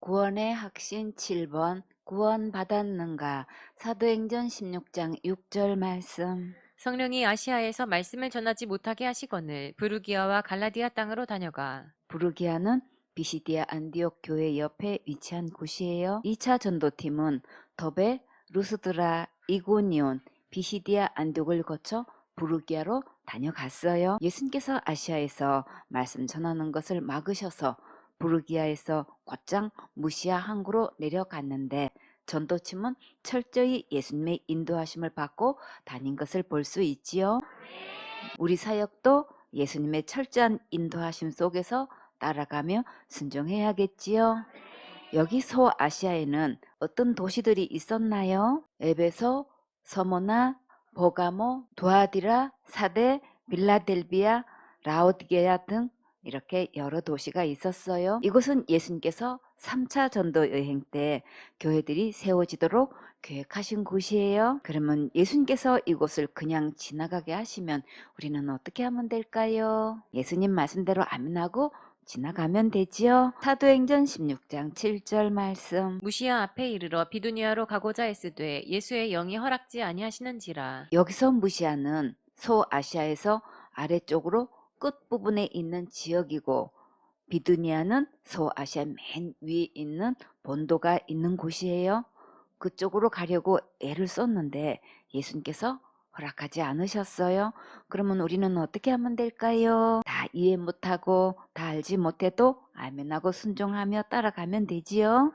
구원의 확신 7번 구원받았는가. 사도행전 16장 6절 말씀. 성령이 아시아에서 말씀을 전하지 못하게 하시거늘 부르기아와 갈라디아 땅으로 다녀가. 부르기아는 비시디아 안디옥 교회 옆에 위치한 곳이에요. 2차 전도팀은 더베, 루스드라, 이고니온, 비시디아 안디옥을 거쳐 부르기아로 다녀갔어요. 예수님께서 아시아에서 말씀 전하는 것을 막으셔서 부르기아에서 곧장 무시아 항구로 내려갔는데 전도팀은 철저히 예수님의 인도하심을 받고 다닌 것을 볼 수 있지요. 우리 사역도 예수님의 철저한 인도하심 속에서 따라가며 순종해야겠지요. 여기 소아시아에는 어떤 도시들이 있었나요? 에베소, 서모나, 버가모, 도아디라, 사데, 빌라델비아, 라오디게아 등 이렇게 여러 도시가 있었어요. 이곳은 예수님께서 3차 전도 여행 때 교회들이 세워지도록 계획하신 곳이에요. 그러면 예수님께서 이곳을 그냥 지나가게 하시면 우리는 어떻게 하면 될까요? 예수님 말씀대로 아멘하고 지나가면 되지요. 사도행전 16장 7절 말씀. 무시아 앞에 이르러 비두니아로 가고자 했으되 예수의 영이 허락지 아니하시는지라. 여기서 무시아는 소아시아에서 아래쪽으로 끝부분에 있는 지역이고 비두니아는 소아시아 맨 위에 있는 본도가 있는 곳이에요. 그쪽으로 가려고 애를 썼는데 예수님께서 허락하지 않으셨어요. 그러면 우리는 어떻게 하면 될까요? 다 이해 못하고 다 알지 못해도 아멘하고 순종하며 따라가면 되지요.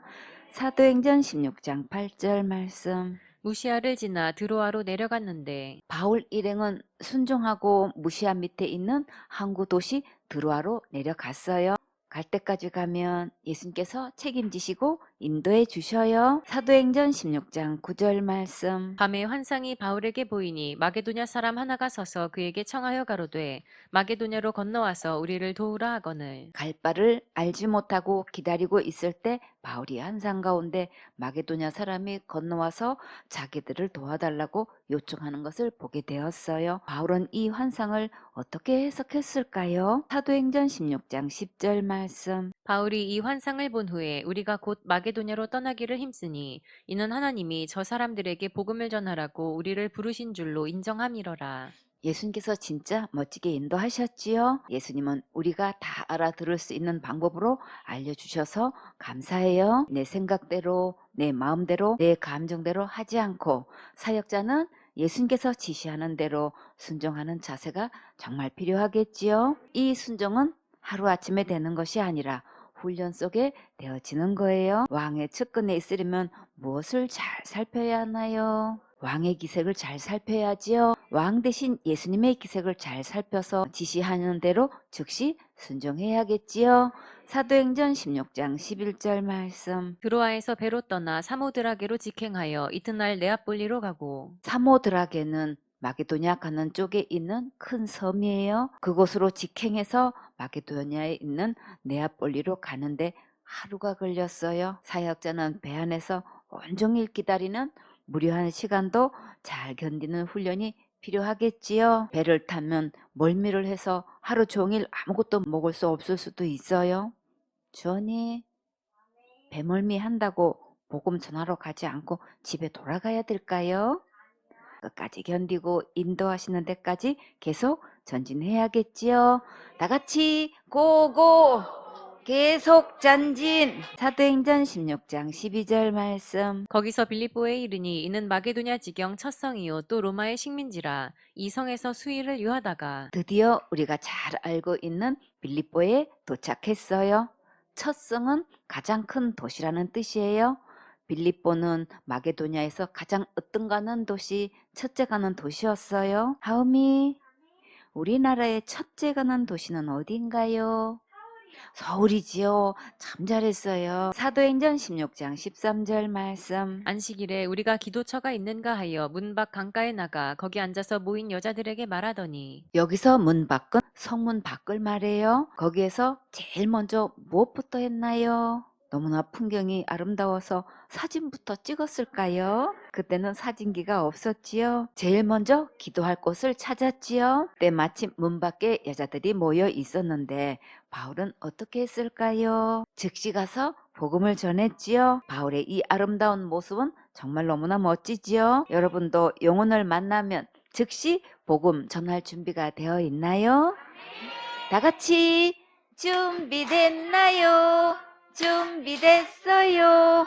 사도행전 16장 8절 말씀. 무시아를 지나 드로아로 내려갔는데 바울 일행은 순종하고 무시아 밑에 있는 항구 도시 드로아로 내려갔어요. 갈 때까지 가면 예수님께서 책임지시고 인도해 주셔요. 사도행전 16장 9절 말씀. 밤에 환상이 바울에게 보이니 마게도냐 사람 하나가 서서 그에게 청하여 가로되 마게도냐로 건너와서 우리를 도우라 하거늘. 갈 바를 알지 못하고 기다리고 있을 때 바울이 환상 가운데 마게도냐 사람이 건너와서 자기들을 도와달라고 요청하는 것을 보게 되었어요. 바울은 이 환상을 어떻게 해석했을까요? 사도행전 16장 10절 말씀. 바울이 이 환상을 본 후에 우리가 곧 마게도냐로 떠나기를 힘쓰니 이는 하나님이 저 사람들에게 복음을 전하라고 우리를 부르신 줄로 인정함이러라. 예수님께서 진짜 멋지게 인도하셨지요. 예수님은 우리가 다 알아들을 수 있는 방법으로 알려주셔서 감사해요. 내 생각대로, 내 마음대로, 내 감정대로 하지 않고 사역자는 예수님께서 지시하는 대로 순종하는 자세가 정말 필요하겠지요. 이 순종은 하루아침에 되는 것이 아니라 훈련 속에 되어지는 거예요. 왕의 측근에 있으려면 무엇을 잘 살펴야 하나요? 왕의 기색을 잘 살펴야지요. 왕 대신 예수님의 기색을 잘 살펴서 지시하는 대로 즉시 순종해야겠지요. 사도행전 16장 11절 말씀. 드로아에서 배로 떠나 사모드라게로 직행하여 이튿날 네아폴리로 가고. 사모드라게는 마게도냐 가는 쪽에 있는 큰 섬이에요. 그곳으로 직행해서 마게도냐에 있는 네아폴리로 가는데 하루가 걸렸어요. 사역자는 배 안에서 온종일 기다리는 무료한 시간도 잘 견디는 훈련이 필요하겠지요. 배를 타면 멀미를 해서 하루 종일 아무것도 먹을 수 없을 수도 있어요. 주원이 배멀미 한다고 복음 전하러 가지 않고 집에 돌아가야 될까요? 끝까지 견디고 인도하시는 데까지 계속 전진해야겠지요. 다 같이 고고! 계속 전진! 사도행전 16장 12절 말씀. 거기서 빌립보에 이르니 이는 마게도냐 지경 첫 성이요 또 로마의 식민지라. 이 성에서 수일을 유하다가 드디어 우리가 잘 알고 있는 빌립보에 도착했어요. 첫 성은 가장 큰 도시라는 뜻이에요. 빌립보는 마게도냐에서 가장 으뜸가는 도시, 첫째 가는 도시였어요. 하음이 우리나라의 첫째 가는 도시는 어디인가요? 서울이지요. 참 잘했어요. 사도행전 16장 13절 말씀. 안식일에 우리가 기도처가 있는가 하여 문 밖 강가에 나가 거기 앉아서 모인 여자들에게 말하더니 여기서 문 밖은 성문 밖을 말해요. 거기에서 제일 먼저 무엇부터 했나요? 너무나 풍경이 아름다워서 사진부터 찍었을까요? 그때는 사진기가 없었지요. 제일 먼저 기도할 곳을 찾았지요. 때마침 문 밖에 여자들이 모여 있었는데 바울은 어떻게 했을까요? 즉시 가서 복음을 전했지요. 바울의 이 아름다운 모습은 정말 너무나 멋지지요. 여러분도 영혼을 만나면 즉시 복음 전할 준비가 되어 있나요? 다 같이 준비됐나요? 준비됐어요.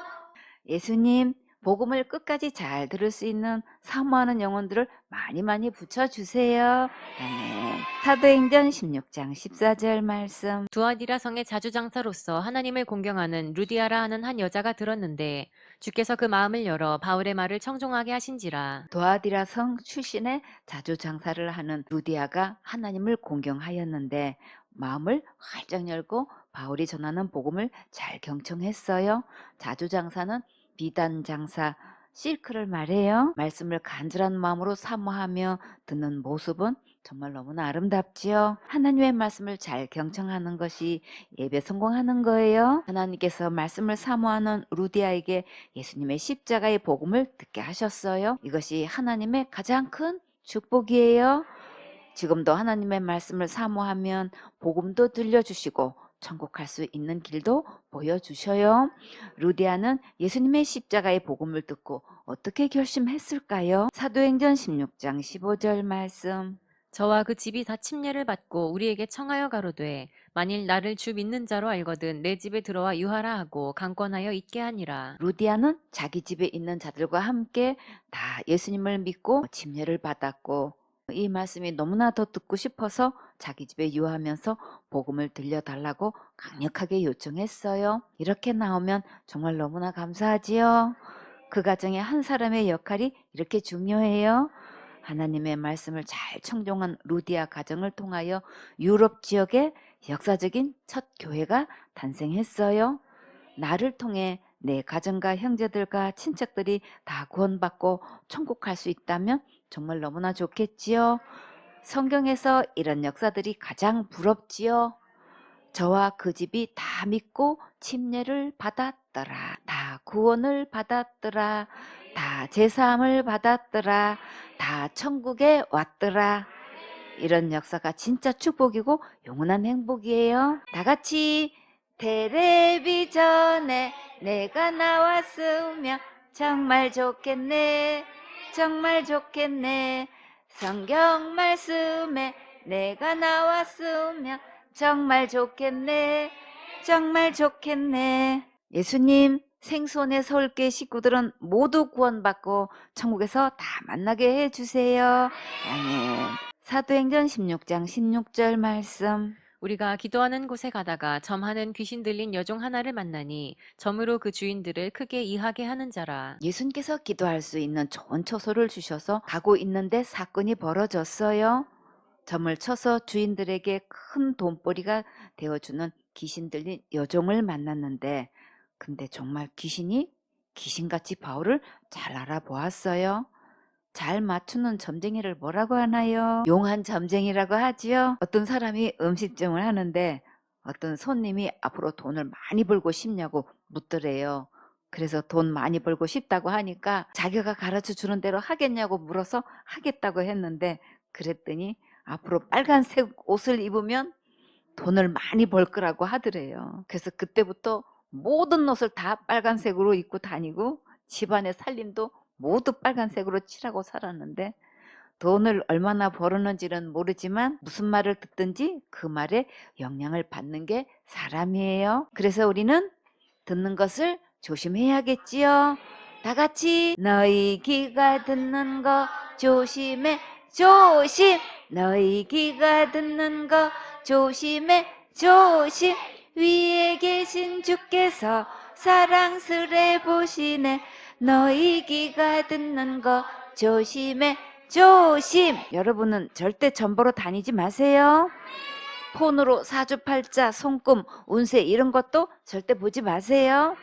예수님, 복음을 끝까지 잘 들을 수 있는 사모하는 영혼들을 많이 붙여주세요. 아멘. 사도행전 16장 14절 말씀. 두아디라 성의 자주장사로서 하나님을 공경하는 루디아라 하는 한 여자가 들었는데 주께서 그 마음을 열어 바울의 말을 청종하게 하신지라. 도아디라 성 출신의 자주 장사를 하는 루디아가 하나님을 공경하였는데 마음을 활짝 열고 바울이 전하는 복음을 잘 경청했어요. 자주 장사는 비단 장사, 실크를 말해요. 말씀을 간절한 마음으로 사모하며 듣는 모습은 정말 너무나 아름답지요. 하나님의 말씀을 잘 경청하는 것이 예배 성공하는 거예요. 하나님께서 말씀을 사모하는 루디아에게 예수님의 십자가의 복음을 듣게 하셨어요. 이것이 하나님의 가장 큰 축복이에요. 지금도 하나님의 말씀을 사모하면 복음도 들려주시고 천국 갈 수 있는 길도 보여주셔요. 루디아는 예수님의 십자가의 복음을 듣고 어떻게 결심했을까요? 사도행전 16장 15절 말씀. 저와 그 집이 다 침례를 받고 우리에게 청하여 가로되 만일 나를 주 믿는 자로 알거든 내 집에 들어와 유하라 하고 강권하여 있게 하니라. 루디아는 자기 집에 있는 자들과 함께 다 예수님을 믿고 침례를 받았고 이 말씀이 너무나 더 듣고 싶어서 자기 집에 유하면서 복음을 들려달라고 강력하게 요청했어요. 이렇게 나오면 정말 너무나 감사하지요. 그 가정에 한 사람의 역할이 이렇게 중요해요. 하나님의 말씀을 잘 청종한 루디아 가정을 통하여 유럽 지역에 역사적인 첫 교회가 탄생했어요. 나를 통해 내 가정과 형제들과 친척들이 다 구원받고 천국 갈 수 있다면 정말 너무나 좋겠지요. 성경에서 이런 역사들이 가장 부럽지요. 저와 그 집이 다 믿고 침례를 받았더라. 다 구원을 받았더라. 다 제사함을 받았더라. 다 천국에 왔더라. 이런 역사가 진짜 축복이고 영원한 행복이에요. 다 같이 텔레비전에 내가 나왔으면 정말 좋겠네. 정말 좋겠네. 성경 말씀에 내가 나왔으면 정말 좋겠네. 정말 좋겠네. 예수님 생손의 서울교회 식구들은 모두 구원받고 천국에서 다 만나게 해주세요. 아멘. 사도행전 16장 16절 말씀. 우리가 기도하는 곳에 가다가 점하는 귀신 들린 여종 하나를 만나니 점으로 그 주인들을 크게 이하게 하는 자라. 예수님께서 기도할 수 있는 좋은 처소를 주셔서 가고 있는데 사건이 벌어졌어요. 점을 쳐서 주인들에게 큰 돈벌이가 되어주는 귀신 들린 여종을 만났는데 근데 정말 귀신이 귀신같이 바울을 잘 알아보았어요. 잘 맞추는 점쟁이를 뭐라고 하나요? 용한 점쟁이라고 하지요. 어떤 사람이 음식점을 하는데 어떤 손님이 앞으로 돈을 많이 벌고 싶냐고 묻더래요. 그래서 돈 많이 벌고 싶다고 하니까 자기가 가르쳐 주는 대로 하겠냐고 물어서 하겠다고 했는데 그랬더니 앞으로 빨간색 옷을 입으면 돈을 많이 벌 거라고 하더래요. 그래서 그때부터 모든 옷을 다 빨간색으로 입고 다니고 집안의 살림도 모두 빨간색으로 칠하고 살았는데 돈을 얼마나 벌었는지는 모르지만 무슨 말을 듣든지 그 말에 영향을 받는 게 사람이에요. 그래서 우리는 듣는 것을 조심해야겠지요. 다 같이 너희 귀가 듣는 거 조심해 조심. 너희 귀가 듣는 거 조심해 조심. 위에 계신 주께서 사랑스레 보시네. 너희 귀가 듣는 거 조심해 조심. 여러분은 절대 점보러 다니지 마세요. 폰으로 사주팔자, 손금, 운세 이런 것도 절대 보지 마세요.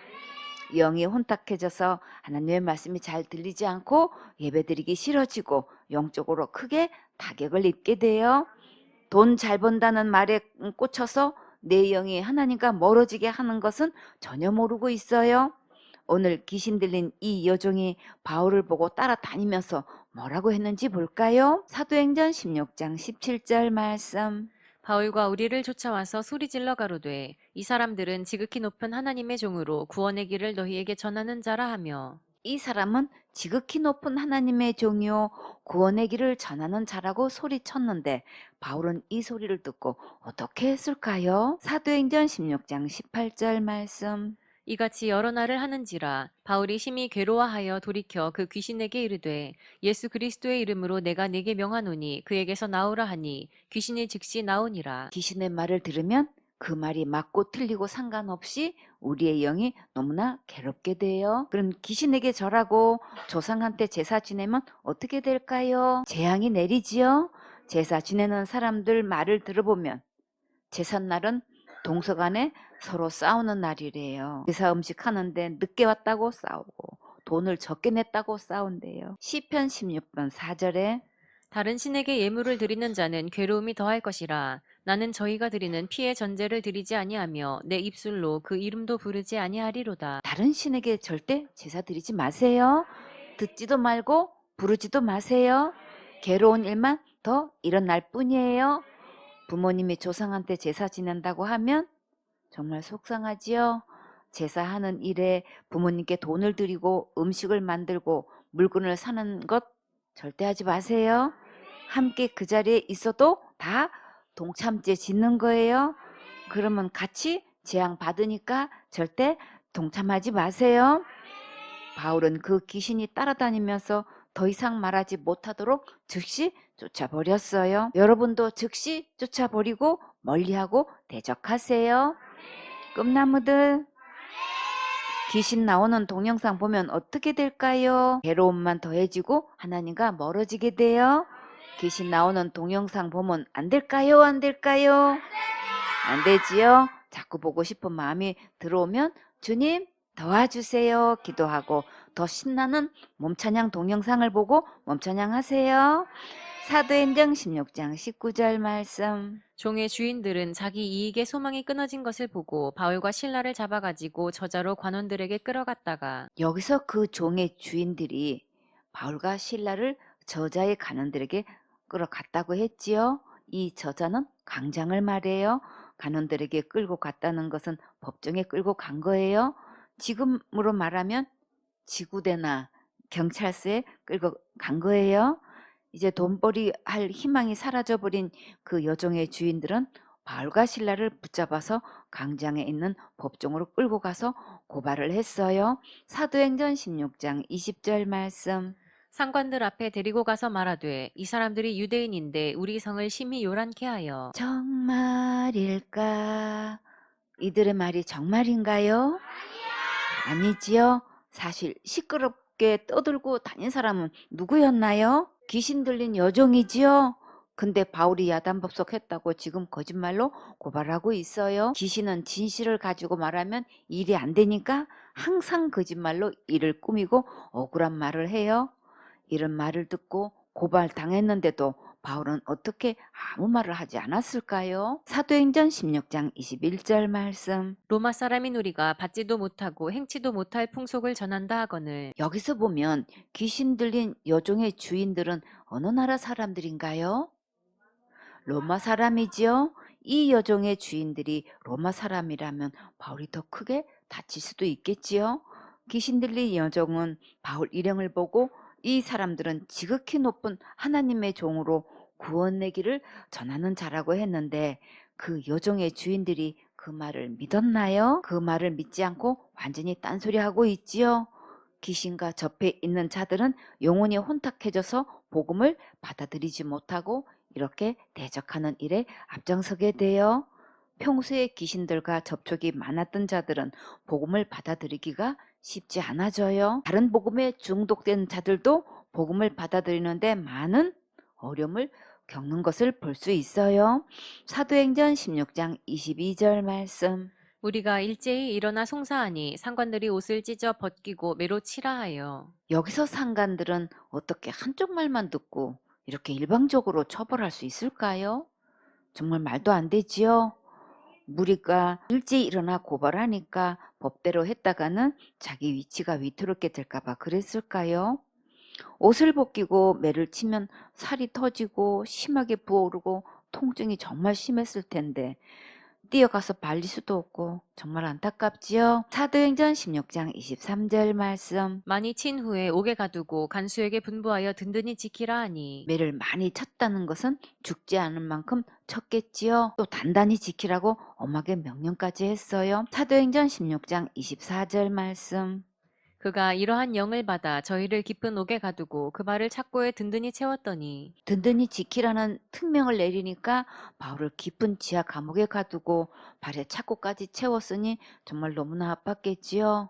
영이 혼탁해져서 하나님의 말씀이 잘 들리지 않고 예배드리기 싫어지고 영적으로 크게 타격을 입게 돼요. 돈 잘 번다는 말에 꽂혀서 내 영이 하나님과 멀어지게 하는 것은 전혀 모르고 있어요. 오늘 귀신 들린 이 여종이 바울을 보고 따라다니면서 뭐라고 했는지 볼까요? 사도행전 16장 17절 말씀. 바울과 우리를 쫓아와서 소리질러 가로되 이 사람들은 지극히 높은 하나님의 종으로 구원의 길을 너희에게 전하는 자라 하며. 이 사람은 지극히 높은 하나님의 종이요 구원의 길을 전하는 자라고 소리쳤는데 바울은 이 소리를 듣고 어떻게 했을까요? 사도행전 16장 18절 말씀. 이같이 여러 날을 하는지라 바울이 심히 괴로워하여 돌이켜 그 귀신에게 이르되 예수 그리스도의 이름으로 내가 네게 명하노니 그에게서 나오라 하니 귀신이 즉시 나오니라. 귀신의 말을 들으면 그 말이 맞고 틀리고 상관없이 우리의 영이 너무나 괴롭게 돼요. 그럼 귀신에게 절하고 조상한테 제사 지내면 어떻게 될까요? 재앙이 내리지요. 제사 지내는 사람들 말을 들어보면 제삿날은 동서간에 서로 싸우는 날이래요. 제사 음식 하는데 늦게 왔다고 싸우고 돈을 적게 냈다고 싸운대요. 시편 16편 4절에 다른 신에게 예물을 드리는 자는 괴로움이 더할 것이라. 나는 저희가 드리는 피의 전제를 드리지 아니하며 내 입술로 그 이름도 부르지 아니하리로다. 다른 신에게 절대 제사 드리지 마세요. 듣지도 말고 부르지도 마세요. 괴로운 일만 더 일어날 뿐이에요. 부모님이 조상한테 제사 지낸다고 하면 정말 속상하지요. 제사하는 일에 부모님께 돈을 드리고 음식을 만들고 물건을 사는 것 절대 하지 마세요. 함께 그 자리에 있어도 다 동참제 짓는 거예요. 그러면 같이 재앙 받으니까 절대 동참하지 마세요. 바울은 그 귀신이 따라다니면서 더 이상 말하지 못하도록 즉시 쫓아버렸어요. 여러분도 즉시 쫓아버리고 멀리하고 대적하세요. 꿈나무들 귀신 나오는 동영상 보면 어떻게 될까요? 괴로움만 더해지고 하나님과 멀어지게 돼요. 귀신 나오는 동영상 보면 안 될까요? 안 될까요? 안 되지요? 자꾸 보고 싶은 마음이 들어오면 주님 도와주세요 기도하고 더 신나는 몸찬양 동영상을 보고 몸찬양 하세요. 사도행전 16장 19절 말씀. 종의 주인들은 자기 이익의 소망이 끊어진 것을 보고 바울과 신라를 잡아가지고 저자로 관원들에게 끌어갔다가. 여기서 그 종의 주인들이 바울과 신라를 저자의 간원들에게 끌어갔다고 했지요. 이 저자는 강장을 말해요. 간원들에게 끌고 갔다는 것은 법정에 끌고 간 거예요. 지금으로 말하면 지구대나 경찰서에 끌고 간 거예요. 이제 돈벌이 할 희망이 사라져버린 그 여종의 주인들은 바울과 신라를 붙잡아서 강장에 있는 법정으로 끌고 가서 고발을 했어요. 사도행전 16장 20절 말씀. 상관들 앞에 데리고 가서 말하되 이 사람들이 유대인인데 우리 성을 심히 요란케 하여. 정말일까? 이들의 말이 정말인가요? 아니지요. 사실 시끄럽게 떠들고 다닌 사람은 누구였나요? 귀신 들린 여종이지요. 근데 바울이 야단법석했다고 지금 거짓말로 고발하고 있어요. 귀신은 진실을 가지고 말하면 일이 안 되니까 항상 거짓말로 일을 꾸미고 억울한 말을 해요. 이런 말을 듣고 고발당했는데도 바울은 어떻게 아무 말을 하지 않았을까요? 사도행전 16장 21절 말씀. 로마 사람인 우리가 받지도 못하고 행치도 못할 풍속을 전한다 하거늘. 여기서 보면 귀신 들린 여종의 주인들은 어느 나라 사람들인가요? 로마 사람이지요. 이 여종의 주인들이 로마 사람이라면 바울이 더 크게 다칠 수도 있겠지요. 귀신 들린 여종은 바울 일행을 보고 이 사람들은 지극히 높은 하나님의 종으로 구원의 길을 전하는 자라고 했는데 그 여종의 주인들이 그 말을 믿었나요? 그 말을 믿지 않고 완전히 딴소리하고 있지요. 귀신과 접해 있는 자들은 영혼이 혼탁해져서 복음을 받아들이지 못하고 이렇게 대적하는 일에 앞장서게 돼요. 평소에 귀신들과 접촉이 많았던 자들은 복음을 받아들이기가 쉽지 않아져요. 다른 복음에 중독된 자들도 복음을 받아들이는데 많은 어려움을 겪는 것을 볼 수 있어요. 사도행전 16장 22절 말씀. 우리가 일제히 일어나 송사하니 상관들이 옷을 찢어 벗기고 매로 치라 하여. 여기서 상관들은 어떻게 한쪽 말만 듣고 이렇게 일방적으로 처벌할 수 있을까요? 정말 말도 안 되지요. 무리가 일찍 일어나 고발하니까 법대로 했다가는 자기 위치가 위태롭게 될까봐 그랬을까요? 옷을 벗기고 매를 치면 살이 터지고 심하게 부어오르고 통증이 정말 심했을 텐데 뛰어가서 발릴 수도 없고 정말 안타깝지요. 사도행전 16장 23절 말씀. 많이 친 후에 옥에 가두고 간수에게 분부하여 든든히 지키라 하니 매를 많이 쳤다는 것은 죽지 않을 만큼 쳤겠지요. 또 단단히 지키라고 엄하게 명령까지 했어요. 사도행전 16장 24절 말씀. 그가 이러한 영을 받아 저희를 깊은 옥에 가두고 그 발을 착고에 든든히 채웠더니 든든히 지키라는 특명을 내리니까 바울을 깊은 지하 감옥에 가두고 발에 착고까지 채웠으니 정말 너무나 아팠겠지요.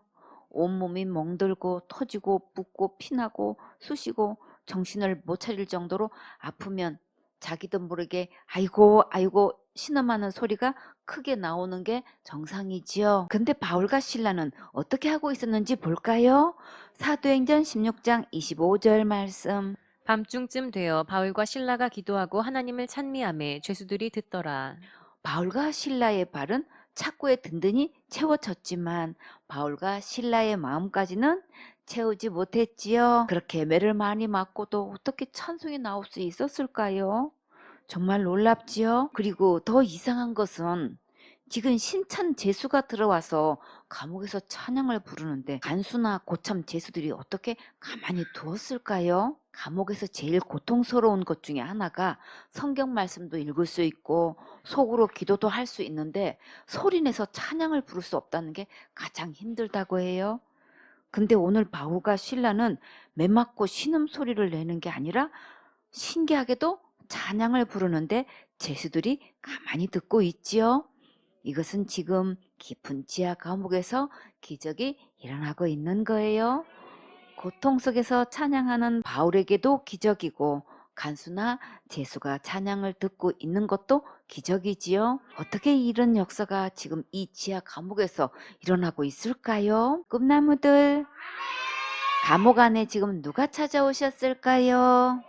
온몸이 멍들고 터지고 붓고 피나고 쑤시고 정신을 못 차릴 정도로 아프면 자기도 모르게 아이고 아이고 신음하는 소리가 크게 나오는 게 정상이지요. 근데 바울과 실라는 어떻게 하고 있었는지 볼까요? 사도행전 16장 25절 말씀. 밤중쯤 되어 바울과 신라가 기도하고 하나님을 찬미하매 죄수들이 듣더라. 바울과 신라의 발은 착고에 든든히 채워졌지만 바울과 신라의 마음까지는 채우지 못했지요. 그렇게 매를 많이 맞고도 어떻게 찬송이 나올 수 있었을까요? 정말 놀랍지요. 그리고 더 이상한 것은 지금 신천 제수가 들어와서 감옥에서 찬양을 부르는데 간수나 고참 제수들이 어떻게 가만히 두었을까요? 감옥에서 제일 고통스러운 것 중에 하나가 성경 말씀도 읽을 수 있고 속으로 기도도 할 수 있는데 소리내서 찬양을 부를 수 없다는 게 가장 힘들다고 해요. 근데 오늘 바울과 신라는 매 맞고 신음소리를 내는 게 아니라 신기하게도 찬양을 부르는데 제수들이 가만히 듣고 있지요. 이것은 지금 깊은 지하 감옥에서 기적이 일어나고 있는 거예요. 고통 속에서 찬양하는 바울에게도 기적이고 간수나 제수가 찬양을 듣고 있는 것도 기적이지요. 어떻게 이런 역사가 지금 이 지하 감옥에서 일어나고 있을까요? 꿈나무들, 감옥 안에 지금 누가 찾아오셨을까요?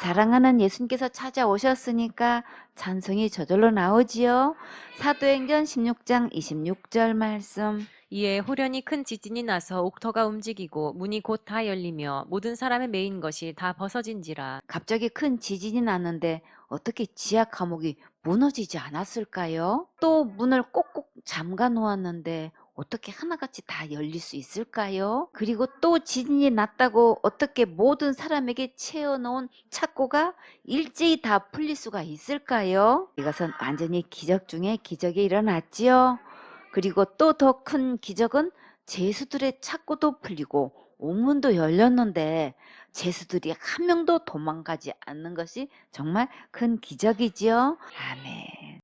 사랑하는 예수님께서 찾아오셨으니까 찬송이 저절로 나오지요. 사도행전 16장 26절 말씀. 이에 호련히 큰 지진이 나서 옥터가 움직이고 문이 곧 다 열리며 모든 사람의 매인 것이 다 벗어진지라. 갑자기 큰 지진이 났는데 어떻게 지하 감옥이 무너지지 않았을까요? 또 문을 꼭꼭 잠가 놓았는데 어떻게 하나같이 다 열릴 수 있을까요? 그리고 또 지진이 났다고 어떻게 모든 사람에게 채워놓은 착고가 일제히 다 풀릴 수가 있을까요? 이것은 완전히 기적 중에 기적이 일어났지요. 그리고 또 더 큰 기적은 제수들의 착고도 풀리고 옥문도 열렸는데 제수들이 한 명도 도망가지 않는 것이 정말 큰 기적이지요. 아멘.